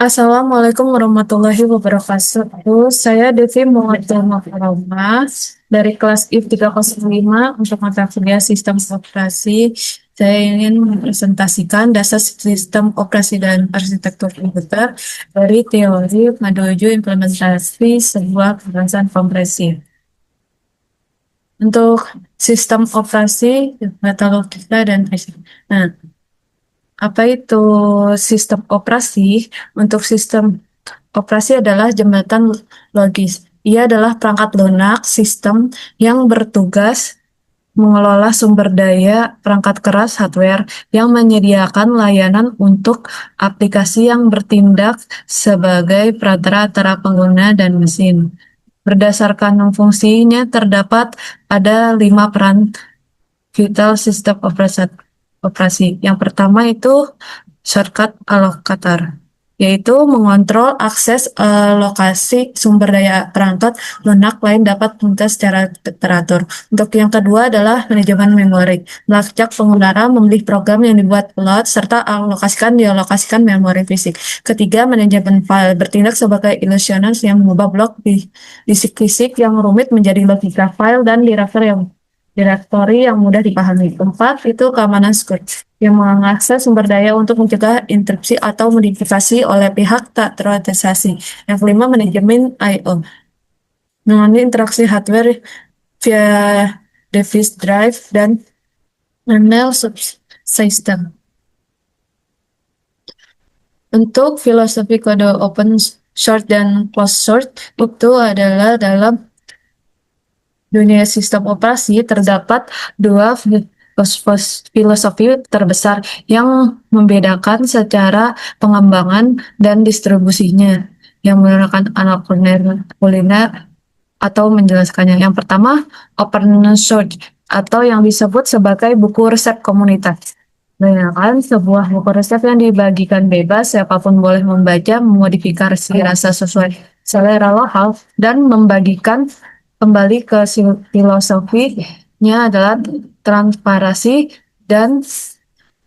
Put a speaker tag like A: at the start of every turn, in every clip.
A: Assalamualaikum warahmatullahi wabarakatuh. Saya Devi Muhammad dari kelas IF 305 untuk mata kuliah Sistem Operasi. Saya ingin mempresentasikan dasar sistem operasi dan arsitektur komputer dari teori menuju implementasi sebuah perasaan kompresi. Untuk sistem operasi, metodologika, dan nah, apa itu sistem operasi? Untuk sistem operasi adalah jembatan logis. Ia adalah perangkat lunak sistem yang bertugas mengelola sumber daya perangkat keras hardware yang menyediakan layanan untuk aplikasi yang bertindak sebagai perantara antara pengguna dan mesin. Berdasarkan fungsinya terdapat ada 5 peran vital sistem operasi. Yang pertama itu shortcut allocator, yaitu mengontrol akses lokasi sumber daya perangkat lunak lain dapat melintas secara teratur. Untuk yang kedua adalah manajemen memori. Melacak pengguna memilih program yang dibuat load serta dialokasikan memori fisik. Ketiga, manajemen file bertindak sebagai ilusionis yang mengubah blok di disk fisik yang rumit menjadi logika file dan direktori yang mudah dipahami. Keempat, itu keamanan security yang mengakses sumber daya untuk mencegah interupsi atau modifikasi oleh pihak tak terautorisasi. Yang kelima, manajemen I/O. Mengenai interaksi hardware via device drive dan email subsystem. Untuk filosofi kode open source dan closed source itu adalah dalam dunia sistem operasi terdapat dua filosofi terbesar yang membedakan secara pengembangan dan distribusinya yang menggunakan anak kuliner atau menjelaskannya. Yang pertama, open source atau yang disebut sebagai buku resep komunitas. Kan sebuah buku resep yang dibagikan bebas, siapapun boleh membaca, memodifikasi rasa sesuai selera lokal, dan membagikan kembali ke filosofinya adalah transparansi dan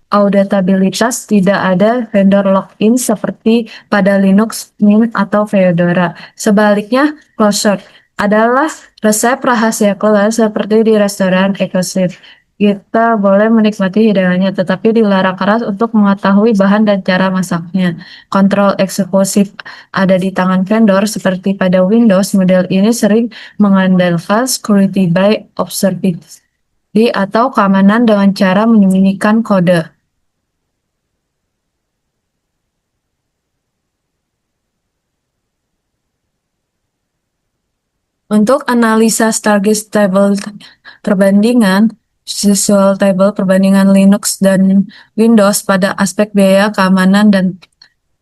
A: auditabilitas. Tidak ada vendor lock-in seperti pada Linux, Mint, atau Fedora. Sebaliknya, closed adalah resep rahasia kelas seperti di restoran eksklusif. Kita boleh menikmati hidangannya, tetapi dilarang keras untuk mengetahui bahan dan cara masaknya. Kontrol eksklusif ada di tangan vendor, seperti pada Windows. Model ini sering mengandalkan security by observability atau keamanan dengan cara menyembunyikan kode. Untuk analisa Stargate Table perbandingan, Visual Table perbandingan Linux dan Windows pada aspek biaya, keamanan, dan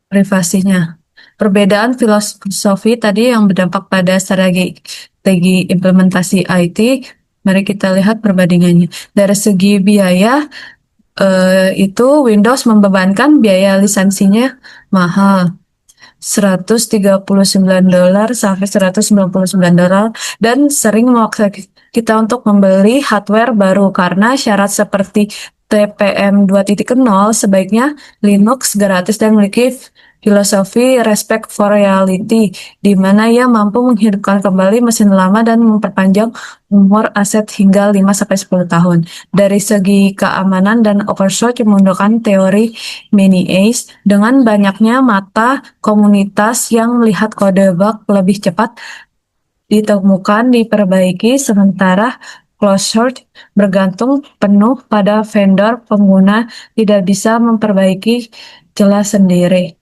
A: privasinya. Perbedaan filosofi tadi yang berdampak pada strategi implementasi IT, mari kita lihat perbandingannya. Dari segi biaya, itu Windows membebankan biaya lisensinya mahal. $139 sampai $199 dan sering memaksa kita untuk membeli hardware baru karena syarat seperti TPM 2.0 sebaiknya Linux gratis dan memiliki filosofi respect for reality, di mana ia mampu menghidupkan kembali mesin lama dan memperpanjang umur aset hingga 5-10 tahun. Dari segi keamanan dan open source menggunakan teori many eyes, dengan banyaknya mata komunitas yang melihat kode bug lebih cepat ditemukan diperbaiki, sementara closed source bergantung penuh pada vendor, pengguna tidak bisa memperbaiki celah sendiri.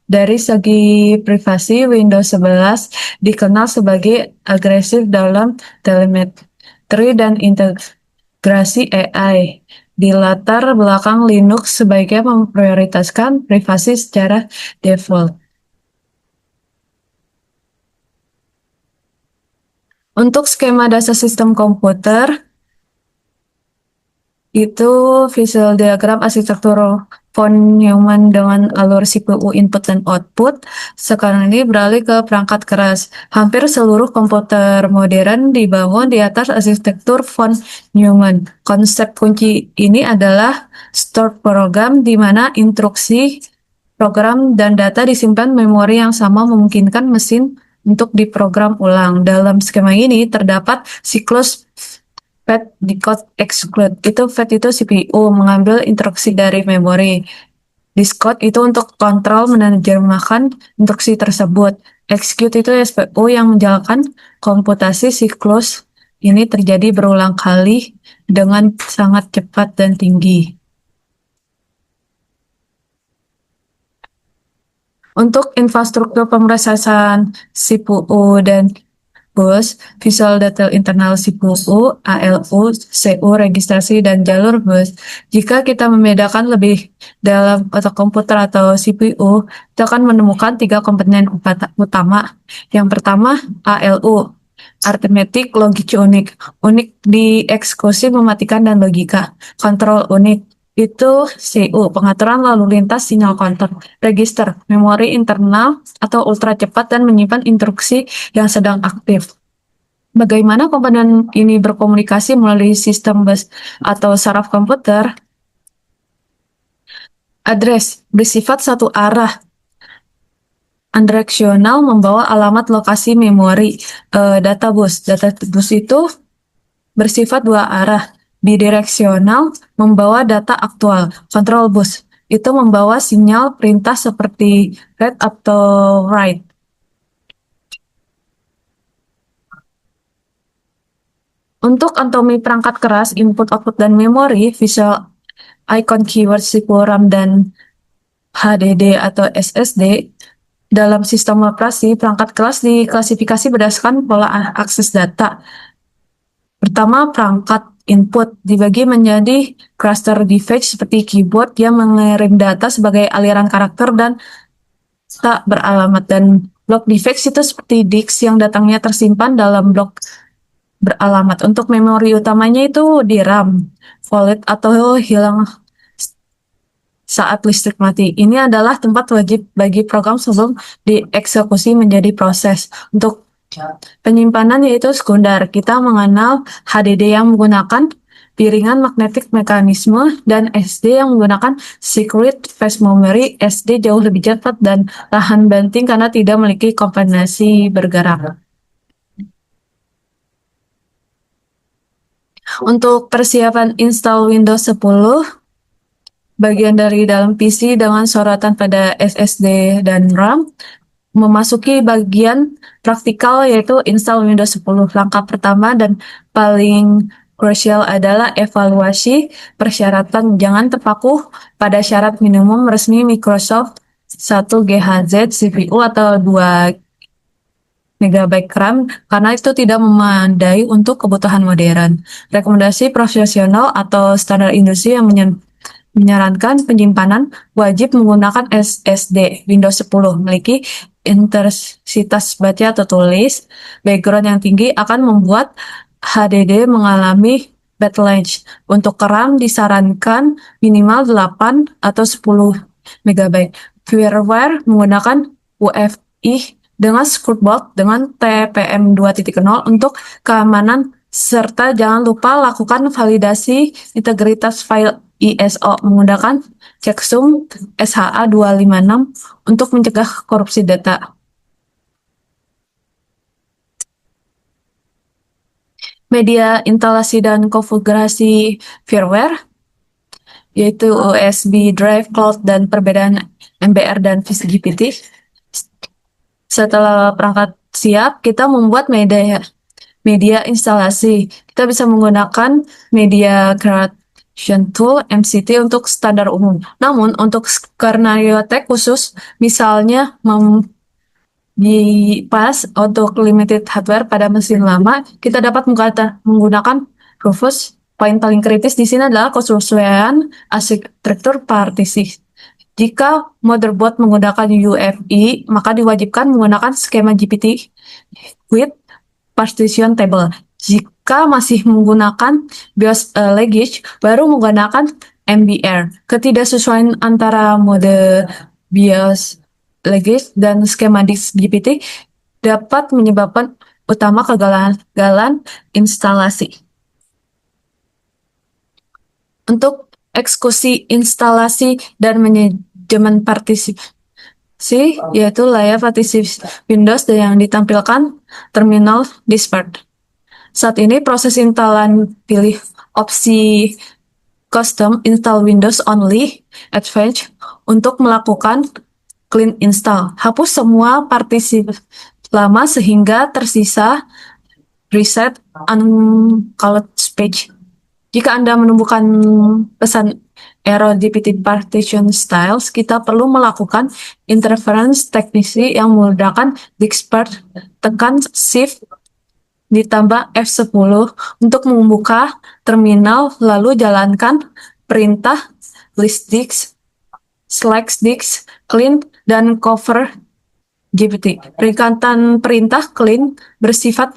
A: Dari segi privasi, Windows 11 dikenal sebagai agresif dalam telemetri dan integrasi AI. Di latar belakang Linux sebaiknya memprioritaskan privasi secara default. Untuk skema dasar sistem komputer, itu visual diagram arsitektur von Neumann dengan alur CPU input dan output. Sekarang ini beralih ke perangkat keras. Hampir seluruh komputer modern dibangun di atas arsitektur von Neumann. Konsep kunci ini adalah stored program, di mana instruksi Program dan data disimpan memori yang sama memungkinkan mesin untuk diprogram ulang. Dalam skema ini terdapat siklus fetch, decode, exclude. Fetch itu CPU mengambil instruksi dari memori. Decode itu untuk kontrol menerjemahkan instruksi tersebut. Execute itu SPU yang menjalankan komputasi. Siklus ini terjadi berulang kali dengan sangat cepat dan tinggi. Untuk infrastruktur pemrosesan CPU dan bus, Visual Detail Internal CPU, ALU, CU, registrasi, dan jalur bus. Jika kita membedakan lebih dalam otak komputer atau CPU, kita akan menemukan 3 komponen utama. Yang pertama, ALU, Arithmetic Logic Unit. Unit dieksekusi mematikan dan logika. Kontrol unit itu CU, pengaturan lalu lintas sinyal kontak. Register, memori internal atau ultra cepat dan menyimpan instruksi yang sedang aktif. Bagaimana komponen ini berkomunikasi melalui sistem bus atau saraf komputer? Address bersifat satu arah. Unidirectional membawa alamat lokasi memori. Data bus itu bersifat dua arah. Bidireksional membawa data aktual. Control bus itu membawa sinyal perintah seperti read atau write. Untuk anatomi perangkat keras, input, output, dan memori, visual icon keyword CPU, RAM, dan HDD atau SSD, dalam sistem operasi, perangkat keras diklasifikasi berdasarkan pola akses data. Pertama, perangkat input dibagi menjadi cluster device seperti keyboard yang mengirim data sebagai aliran karakter dan tak beralamat, dan block device itu seperti disk yang datangnya tersimpan dalam blok beralamat. Untuk memori utamanya itu di RAM, void atau hilang saat listrik mati. Ini adalah tempat wajib bagi program sebelum dieksekusi menjadi proses. Untuk penyimpanan yaitu sekunder. Kita mengenal HDD yang menggunakan piringan magnetic mekanisme dan SD yang menggunakan secret flash memory. SD jauh lebih cepat dan tahan banting karena tidak memiliki kombinasi bergerak. Untuk persiapan install Windows 10, bagian dari dalam PC dengan sorotan pada SSD dan RAM, memasuki bagian praktikal yaitu install Windows 10. Langkah pertama dan paling krusial adalah evaluasi persyaratan. Jangan terpaku pada syarat minimum resmi Microsoft 1 GHz CPU atau 2 MB RAM karena itu tidak memadai untuk kebutuhan modern. Rekomendasi profesional atau standar industri yang menyarankan penyimpanan wajib menggunakan SSD. Windows 10 memiliki intensitas baca atau tulis background yang tinggi akan membuat HDD mengalami backlash. Untuk RAM disarankan minimal 8 atau 10 MB. Firmware menggunakan UEFI dengan screwbolt dengan TPM 2.0 untuk keamanan, serta jangan lupa lakukan validasi integritas file ISO menggunakan checksum SHA-256 untuk mencegah korupsi data. Media instalasi dan konfigurasi firmware yaitu USB drive, cloud, dan perbedaan MBR dan VGPT. Setelah perangkat siap, kita membuat media instalasi. Kita bisa menggunakan media creation tool MCT untuk standar umum. Namun untuk skenario tech khusus, misalnya di pas untuk limited hardware pada mesin lama, kita dapat menggunakan Rufus. Poin paling kritis di sini adalah kesesuaian arsitektur partisi. Jika motherboard menggunakan UEFI, maka diwajibkan menggunakan skema GPT with partition table. Jika masih menggunakan BIOS Lineage, baru menggunakan MBR. Ketidaksesuaian antara mode BIOS Lineage dan skema disk GPT dapat menyebabkan utama kegagalan instalasi. Untuk eksekusi instalasi dan manajemen partisipasi, yaitu layar partisipasi Windows yang ditampilkan terminal dispart. Saat ini proses instalan pilih opsi Custom Install Windows Only Advanced untuk melakukan clean install. Hapus semua partisipasi lama sehingga tersisa reset uncalled page. Jika Anda menemukan pesan error GPT partition styles, kita perlu melakukan interference teknisi yang memudahkan diskpart. Tekan Shift ditambah F10 untuk membuka terminal, lalu jalankan perintah list disk, select disk, clean, dan cover GPT. Peringatan perintah clean bersifat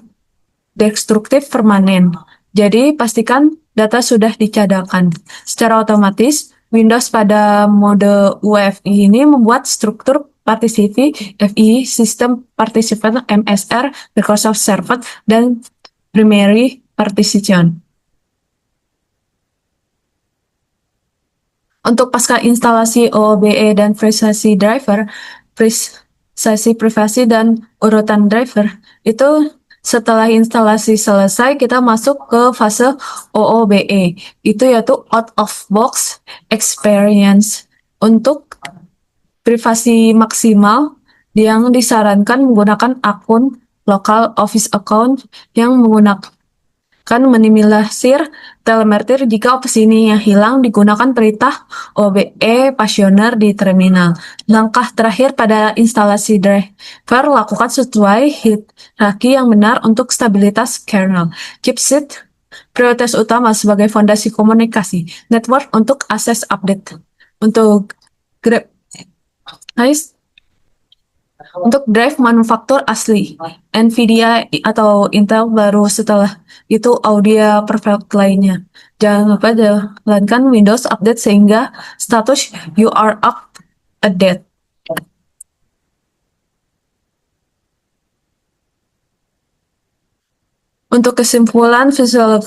A: destruktif permanen. Jadi pastikan data sudah dicadangkan. Secara otomatis, Windows pada mode UEFI ini membuat struktur partisipasi FI, System Participant MSR, Microsoft Server, dan Primary Partition. Untuk pasca instalasi OOBE dan privasi driver, privasi dan urutan driver, itu setelah instalasi selesai, kita masuk ke fase OOBE, itu yaitu out of box experience. Untuk privasi maksimal yang disarankan menggunakan akun lokal Office account yang menggunakan minimalisir telemetri. Jika opsi ini yang hilang, digunakan perintah OBE Passioner di terminal. Langkah terakhir pada instalasi driver, lakukan sesuai hierarki yang benar untuk stabilitas kernel. Chipset prioritas utama sebagai fondasi komunikasi network untuk akses update. Untuk untuk drive manufaktur asli, NVIDIA atau Intel, baru setelah itu audio perfect lainnya. Jangan lupa jalankan Windows Update sehingga status you are up to date. Untuk kesimpulan, visual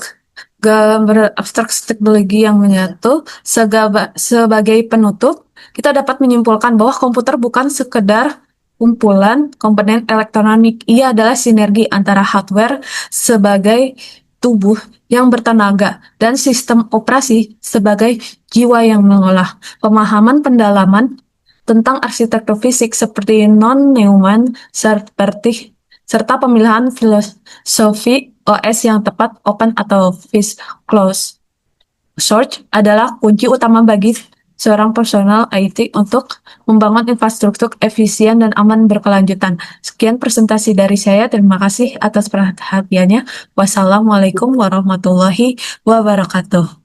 A: gambar abstrak teknologi yang menyatu, sebagai penutup, kita dapat menyimpulkan bahwa komputer bukan sekedar kumpulan komponen elektronik. Ia adalah sinergi antara hardware sebagai tubuh yang bertenaga dan sistem operasi sebagai jiwa yang mengolah. Pemahaman pendalaman tentang arsitektur fisik seperti non-Neumann serta pemilihan filosofi OS yang tepat, open atau closed source, adalah kunci utama bagi seorang personal IT untuk membangun infrastruktur efisien dan aman berkelanjutan. Sekian presentasi dari saya. Terima kasih atas perhatiannya. Wassalamualaikum warahmatullahi wabarakatuh.